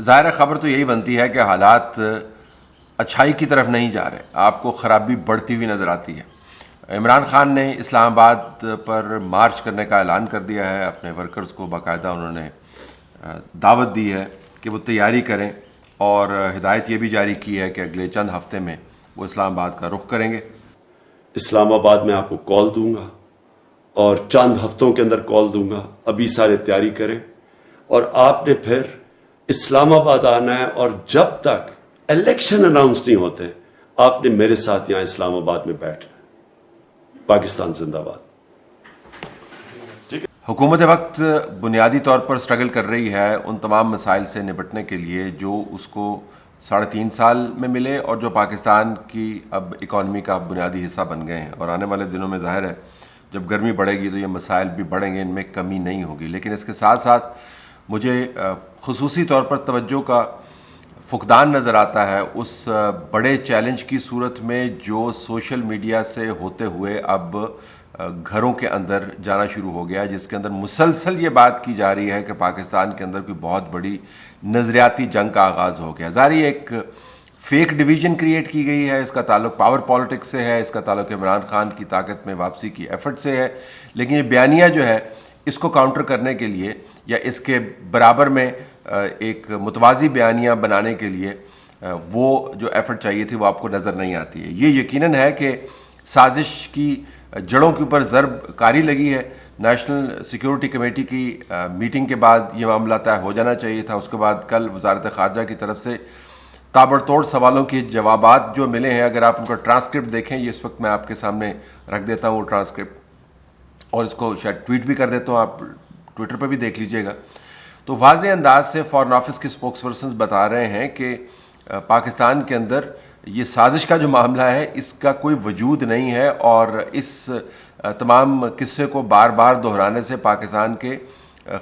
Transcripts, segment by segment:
ظاہر خبر تو یہی بنتی ہے کہ حالات اچھائی کی طرف نہیں جا رہے، آپ کو خرابی بڑھتی ہوئی نظر آتی ہے۔ عمران خان نے اسلام آباد پر مارچ کرنے کا اعلان کر دیا ہے، اپنے ورکرز کو باقاعدہ انہوں نے دعوت دی ہے کہ وہ تیاری کریں، اور ہدایت یہ بھی جاری کی ہے کہ اگلے چند ہفتے میں وہ اسلام آباد کا رخ کریں گے۔ اسلام آباد میں آپ کو کال دوں گا اور چند ہفتوں کے اندر کال دوں گا، ابھی سارے تیاری کریں، اور آپ نے پھر اسلام آباد آنا ہے، اور جب تک الیکشن اناؤنس نہیں ہوتے آپ نے میرے ساتھ یہاں اسلام آباد میں بیٹھنا ہے۔ پاکستان زندہ باد۔ حکومت وقت بنیادی طور پر سٹرگل کر رہی ہے ان تمام مسائل سے نپٹنے کے لیے جو اس کو 3.5 سال میں ملے، اور جو پاکستان کی اب اکانومی کا بنیادی حصہ بن گئے ہیں، اور آنے والے دنوں میں ظاہر ہے جب گرمی بڑھے گی تو یہ مسائل بھی بڑھیں گے، ان میں کمی نہیں ہوگی۔ لیکن اس کے ساتھ ساتھ مجھے خصوصی طور پر توجہ کا فقدان نظر آتا ہے اس بڑے چیلنج کی صورت میں جو سوشل میڈیا سے ہوتے ہوئے اب گھروں کے اندر جانا شروع ہو گیا، جس کے اندر مسلسل یہ بات کی جا رہی ہے کہ پاکستان کے اندر کوئی بہت بڑی نظریاتی جنگ کا آغاز ہو گیا۔ ظاہر ایک فیک ڈویژن کریٹ کی گئی ہے، اس کا تعلق پاور پالیٹکس سے ہے، اس کا تعلق عمران خان کی طاقت میں واپسی کی ایفرٹ سے ہے، لیکن یہ بیانیہ جو ہے اس کو کاؤنٹر کرنے کے لیے یا اس کے برابر میں ایک متوازی بیانیہ بنانے کے لیے وہ جو ایفرٹ چاہیے تھی وہ آپ کو نظر نہیں آتی ہے۔ یہ یقیناً ہے کہ سازش کی جڑوں کے اوپر ضرب کاری لگی ہے۔ نیشنل سیکیورٹی کمیٹی کی میٹنگ کے بعد یہ معاملہ طے ہو جانا چاہیے تھا۔ اس کے بعد کل وزارت خارجہ کی طرف سے تابڑ توڑ سوالوں کے جوابات جو ملے ہیں، اگر آپ ان کا ٹرانسکرپٹ دیکھیں، یہ اس وقت میں آپ کے سامنے رکھ دیتا ہوں وہ ٹرانسکرپٹ، اور اس کو شاید ٹویٹ بھی کر دیتا ہوں، آپ ٹویٹر پہ بھی دیکھ لیجئے گا۔ تو واضح انداز سے فارن آفس کے اسپوکس پرسنز بتا رہے ہیں کہ پاکستان کے اندر یہ سازش کا جو معاملہ ہے اس کا کوئی وجود نہیں ہے، اور اس تمام قصے کو بار بار دہرانے سے پاکستان کے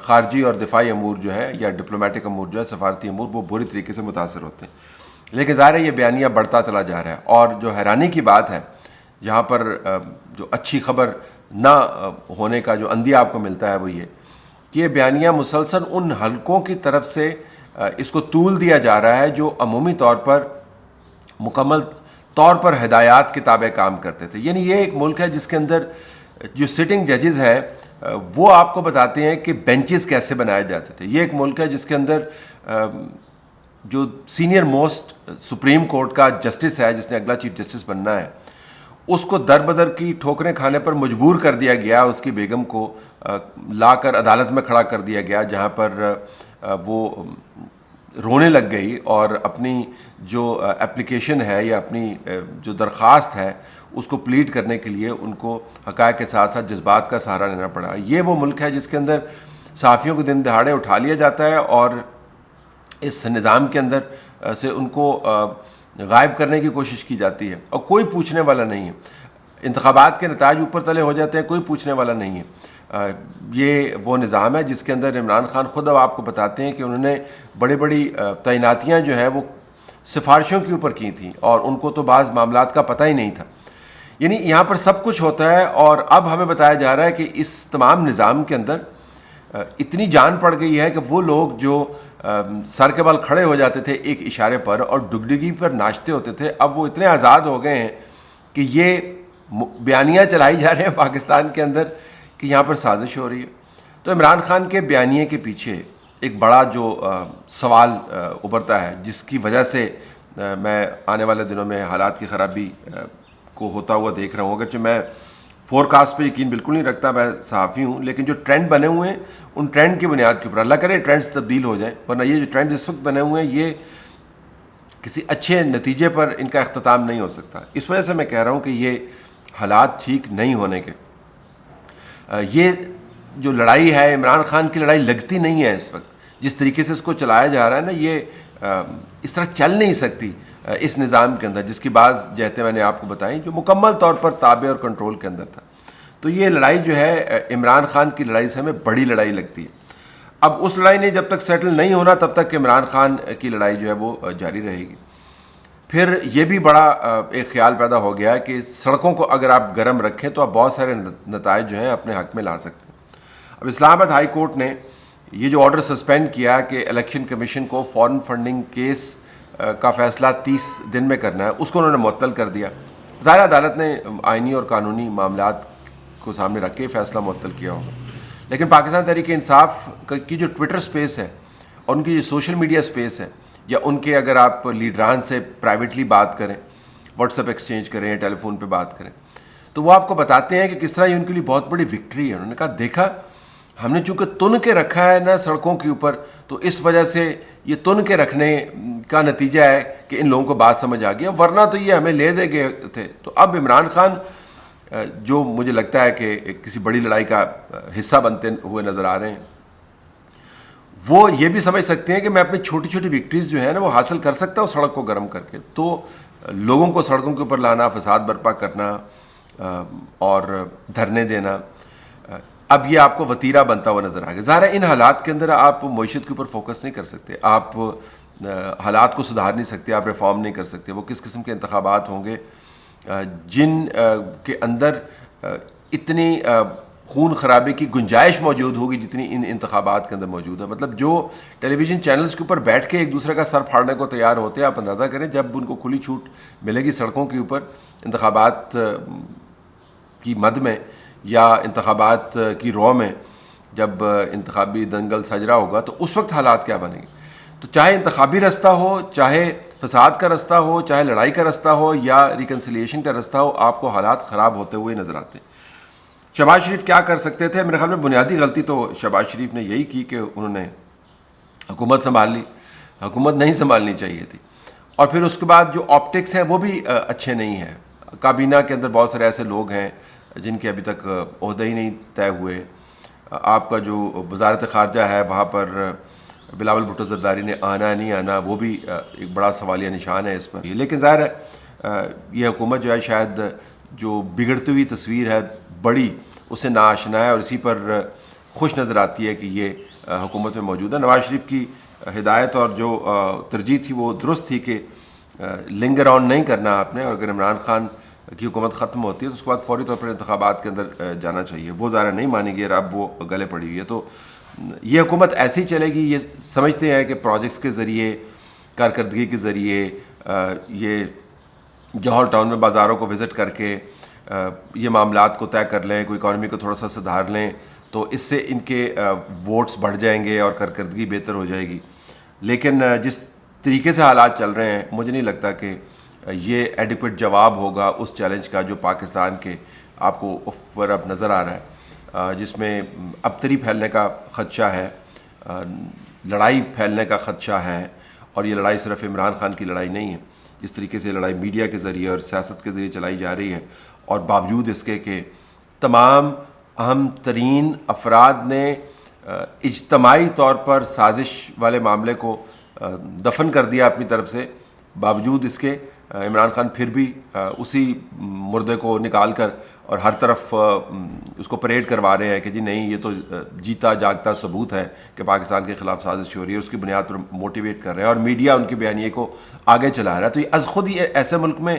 خارجی اور دفاعی امور جو ہے یا ڈپلومیٹک امور جو ہے، سفارتی امور، وہ بری طریقے سے متاثر ہوتے ہیں۔ لیکن ظاہر ہے یہ بیانیہ بڑھتا چلا جا رہا ہے، اور جو حیرانی کی بات ہے جہاں پر جو اچھی خبر نہ ہونے کا جو اندیہ آپ کو ملتا ہے وہ یہ کہ یہ بیانیہ مسلسل ان حلقوں کی طرف سے اس کو طول دیا جا رہا ہے جو عمومی طور پر مکمل طور پر ہدایات کے تابع کام کرتے تھے۔ یعنی یہ ایک ملک ہے جس کے اندر جو سٹنگ ججز ہیں وہ آپ کو بتاتے ہیں کہ بینچز کیسے بنائے جاتے تھے۔ یہ ایک ملک ہے جس کے اندر جو سینئر موسٹ سپریم کورٹ کا جسٹس ہے، جس نے اگلا چیف جسٹس بننا ہے، اس کو در بدر کی ٹھوکریں کھانے پر مجبور کر دیا گیا، اس کی بیگم کو لا کر عدالت میں کھڑا کر دیا گیا، جہاں پر وہ رونے لگ گئی اور اپنی جو اپلیکیشن ہے یا اپنی جو درخواست ہے اس کو پلیڈ کرنے کے لیے ان کو حقائق کے ساتھ ساتھ جذبات کا سہارا لینا پڑا۔ یہ وہ ملک ہے جس کے اندر صحافیوں کو دن دہاڑے اٹھا لیا جاتا ہے اور اس نظام کے اندر سے ان کو غائب کرنے کی کوشش کی جاتی ہے، اور کوئی پوچھنے والا نہیں ہے۔ انتخابات کے نتائج اوپر تلے ہو جاتے ہیں، کوئی پوچھنے والا نہیں ہے۔ یہ وہ نظام ہے جس کے اندر عمران خان خود اب آپ کو بتاتے ہیں کہ انہوں نے بڑی بڑی تعیناتیاں جو ہیں وہ سفارشوں کے اوپر کی تھیں، اور ان کو تو بعض معاملات کا پتہ ہی نہیں تھا۔ یعنی یہاں پر سب کچھ ہوتا ہے، اور اب ہمیں بتایا جا رہا ہے کہ اس تمام نظام کے اندر اتنی جان پڑ گئی ہے کہ وہ لوگ جو سر کے بال کھڑے ہو جاتے تھے ایک اشارے پر اور ڈگڈگی پر ناچتے ہوتے تھے، اب وہ اتنے آزاد ہو گئے ہیں کہ یہ بیانیہ چلائی جا رہے ہیں پاکستان کے اندر کہ یہاں پر سازش ہو رہی ہے۔ تو عمران خان کے بیانیے کے پیچھے ایک بڑا جو سوال ابھرتا ہے، جس کی وجہ سے میں آنے والے دنوں میں حالات کی خرابی کو ہوتا ہوا دیکھ رہا ہوں، اگرچہ میں فور کاسٹ پہ یقین بالکل نہیں رکھتا، میں صحافی ہوں، لیکن جو ٹرینڈ بنے ہوئے ہیں ان ٹرینڈ کی بنیاد کے اوپر اللہ کرے ٹرینڈز تبدیل ہو جائیں، ورنہ یہ جو ٹرینڈز اس وقت بنے ہوئے ہیں یہ کسی اچھے نتیجے پر ان کا اختتام نہیں ہو سکتا۔ اس وجہ سے میں کہہ رہا ہوں کہ یہ حالات ٹھیک نہیں ہونے کے، یہ جو لڑائی ہے عمران خان کی لڑائی لگتی نہیں ہے اس وقت، جس طریقے سے اس کو چلایا جا رہا ہے نا، یہ اس طرح چل نہیں سکتی اس نظام کے اندر، جس کی بعض جہتیں میں نے آپ کو بتائیں جو مکمل طور پر تابع اور کنٹرول کے اندر تھا۔ تو یہ لڑائی جو ہے عمران خان کی لڑائی سے ہمیں بڑی لڑائی لگتی ہے۔ اب اس لڑائی نے جب تک سیٹل نہیں ہونا تب تک عمران خان کی لڑائی جو ہے وہ جاری رہے گی۔ پھر یہ بھی بڑا ایک خیال پیدا ہو گیا کہ سڑکوں کو اگر آپ گرم رکھیں تو آپ بہت سارے نتائج جو ہیں اپنے حق میں لا سکتے ہیں۔ اب اسلام آباد ہائی کورٹ نے یہ جو آرڈر سسپینڈ کیا کہ الیکشن کمیشن کو فارن فنڈنگ کیس کا فیصلہ 30 دن میں کرنا ہے، اس کو انہوں نے معطل کر دیا. ظاہر عدالت نے آئینی اور قانونی معاملات کو سامنے رکھ کے فیصلہ معطل کیا ہوگا. لیکن پاکستان تحریک انصاف کی جو ٹویٹر سپیس ہے اور ان کی جو سوشل میڈیا سپیس ہے، یا ان کے اگر آپ لیڈران سے پرائیویٹلی بات کریں، واٹس ایپ ایکسچینج کریں یا ٹیلی فون پہ بات کریں، تو وہ آپ کو بتاتے ہیں کہ کس طرح یہ ان کے لیے بہت بڑی وکٹری ہے. انہوں نے کہا دیکھا ہم نے چونکہ تن کے رکھا ہے نا سڑکوں کے اوپر، تو اس وجہ سے یہ تن کے رکھنے کا نتیجہ ہے کہ ان لوگوں کو بات سمجھ آ گیا، ورنہ تو یہ ہمیں لے دے گئے تھے. تو اب عمران خان جو مجھے لگتا ہے کہ کسی بڑی لڑائی کا حصہ بنتے ہوئے نظر آ رہے ہیں، وہ یہ بھی سمجھ سکتے ہیں کہ میں اپنی چھوٹی چھوٹی وکٹریز جو ہیں نا وہ حاصل کر سکتا ہوں سڑک کو گرم کر کے. تو لوگوں کو سڑکوں کے اوپر لانا، فساد برپا کرنا اور دھرنے دینا، اب یہ آپ کو وتیرہ بنتا ہوا نظر آ گیا. ظاہر ہے ان حالات کے اندر آپ معیشت کے اوپر فوکس نہیں کر سکتے، آپ حالات کو سدھار نہیں سکتے، آپ ریفارم نہیں کر سکتے. وہ کس قسم کے انتخابات ہوں گے جن کے اندر اتنی خون خرابے کی گنجائش موجود ہوگی جتنی ان انتخابات کے اندر موجود ہے. مطلب جو ٹیلی ویژن چینلز کے اوپر بیٹھ کے ایک دوسرے کا سر پھاڑنے کو تیار ہوتے ہیں، آپ اندازہ کریں جب ان کو کھلی چھوٹ ملے گی سڑکوں کے اوپر انتخابات کی مد میں یا انتخابات کی رو میں، جب انتخابی دنگل سج رہا ہوگا، تو اس وقت حالات کیا بنیں گے. تو چاہے انتخابی رستہ ہو، چاہے فساد کا رستہ ہو، چاہے لڑائی کا رستہ ہو یا ریکنسیلیشن کا رستہ ہو، آپ کو حالات خراب ہوتے ہوئے نظر آتے ہیں. شہباز شریف کیا کر سکتے تھے؟ میرے خیال میں بنیادی غلطی تو شہباز شریف نے یہی کی کہ انہوں نے حکومت سنبھال لی. حکومت نہیں سنبھالنی چاہیے تھی. اور پھر اس کے بعد جو آپٹکس ہیں وہ بھی اچھے نہیں ہیں. کابینہ کے اندر بہت سارے ایسے لوگ ہیں جن کے ابھی تک عہدے ہی نہیں طے ہوئے. آپ کا جو وزارت خارجہ ہے وہاں پر بلاول بھٹو زرداری نے آنا ہے نہیں آنا، وہ بھی ایک بڑا سوالیہ نشان ہے اس پر. لیکن ظاہر ہے یہ حکومت جو ہے شاید جو بگڑتی ہوئی تصویر ہے بڑی، اسے ناآشنا ہے اور اسی پر خوش نظر آتی ہے کہ یہ حکومت میں موجود ہے. نواز شریف کی ہدایت اور جو ترجیح تھی وہ درست تھی کہ لنگر آن نہیں کرنا آپ نے، اور اگر عمران خان کی حکومت ختم ہوتی ہے تو اس کے بعد فوری طور پر انتخابات کے اندر جانا چاہیے. وہ ظاہر نہیں مانی گئی اور اب وہ گلے پڑی ہوئی ہے. تو یہ حکومت ایسی چلے گی. یہ سمجھتے ہیں کہ پروجیکٹس کے ذریعے، کارکردگی کے ذریعے، یہ جوہر ٹاؤن میں بازاروں کو وزٹ کر کے یہ معاملات کو طے کر لیں، کوئی اکانومی کو تھوڑا سا سدھار لیں، تو اس سے ان کے ووٹس بڑھ جائیں گے اور کارکردگی بہتر ہو جائے گی. لیکن جس طریقے سے حالات چل رہے ہیں مجھے نہیں لگتا کہ یہ ایڈیکویٹ جواب ہوگا اس چیلنج کا جو پاکستان کے آپ کو اوپر اب نظر آ رہا ہے، جس میں ابتری پھیلنے کا خدشہ ہے، لڑائی پھیلنے کا خدشہ ہے. اور یہ لڑائی صرف عمران خان کی لڑائی نہیں ہے. جس طریقے سے لڑائی میڈیا کے ذریعے اور سیاست کے ذریعے چلائی جا رہی ہے، اور باوجود اس کے کہ تمام اہم ترین افراد نے اجتماعی طور پر سازش والے معاملے کو دفن کر دیا اپنی طرف سے، باوجود اس کے عمران خان پھر بھی اسی مردے کو نکال کر اور ہر طرف اس کو پریڈ کروا رہے ہیں کہ جی نہیں یہ تو جیتا جاگتا ثبوت ہے کہ پاکستان کے خلاف سازش ہو رہی ہے. اس کی بنیاد پر موٹیویٹ کر رہے ہیں اور میڈیا ان کی بیانیے کو آگے چلا رہا ہے. تو یہ از خود ہی ایسے ملک میں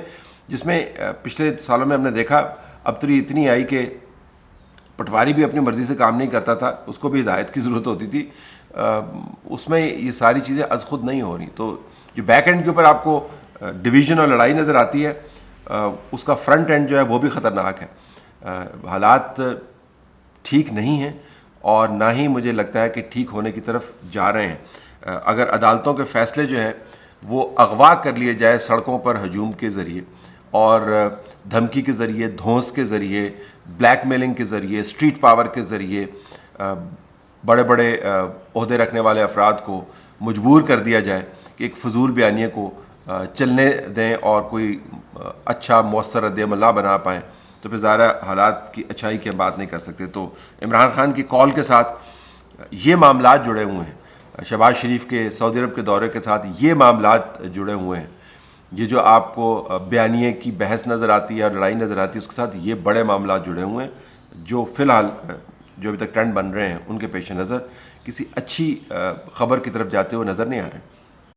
جس میں پچھلے سالوں میں ہم نے دیکھا ابتری اتنی آئی کہ پٹواری بھی اپنی مرضی سے کام نہیں کرتا تھا، اس کو بھی ہدایت کی ضرورت ہوتی تھی. اس میں یہ ساری چیزیں از خود نہیں ہو رہی. تو جو بیک اینڈ کے اوپر آپ کو ڈویژن اور لڑائی نظر آتی ہے، اس کا فرنٹ اینڈ جو ہے وہ بھی خطرناک ہے. حالات ٹھیک نہیں ہیں اور نہ ہی مجھے لگتا ہے کہ ٹھیک ہونے کی طرف جا رہے ہیں. اگر عدالتوں کے فیصلے جو ہیں وہ اغوا کر لیے جائے سڑکوں پر ہجوم کے ذریعے اور دھمکی کے ذریعے، دھونس کے ذریعے، بلیک میلنگ کے ذریعے، اسٹریٹ پاور کے ذریعے بڑے بڑے عہدے رکھنے والے افراد کو مجبور کر دیا جائے کہ ایک فضول بیانیے کو چلنے دیں اور کوئی اچھا مؤثر رد عمل نہ بنا پائیں، تو پھر ظاہر حالات کی اچھائی کی ہم بات نہیں کر سکتے. تو عمران خان کی کال کے ساتھ یہ معاملات جڑے ہوئے ہیں، شہباز شریف کے سعودی عرب کے دورے کے ساتھ یہ معاملات جڑے ہوئے ہیں. یہ جو آپ کو بیانیے کی بحث نظر آتی ہے اور لڑائی نظر آتی ہے، اس کے ساتھ یہ بڑے معاملات جڑے ہوئے ہیں جو فی الحال جو ابھی تک ٹرینڈ بن رہے ہیں ان کے پیش نظر کسی اچھی خبر کی طرف جاتے ہوئے نظر نہیں آ رہے ہیں.